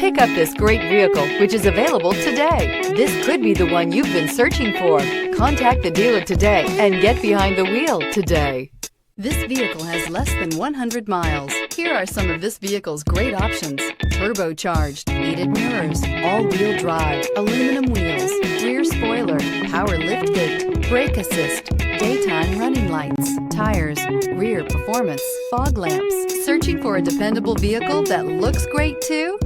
Pick up this great vehicle, which is available today. This could be the one you've been searching for. Contact the dealer today and get behind the wheel today. This vehicle has less than 100 miles. Here are some of this vehicle's great options: turbocharged, heated mirrors, all-wheel drive, aluminum wheels, rear spoiler, power liftgate, brake assist, daytime running lights, tires, rear performance, fog lamps. Searching for a dependable vehicle that looks great too?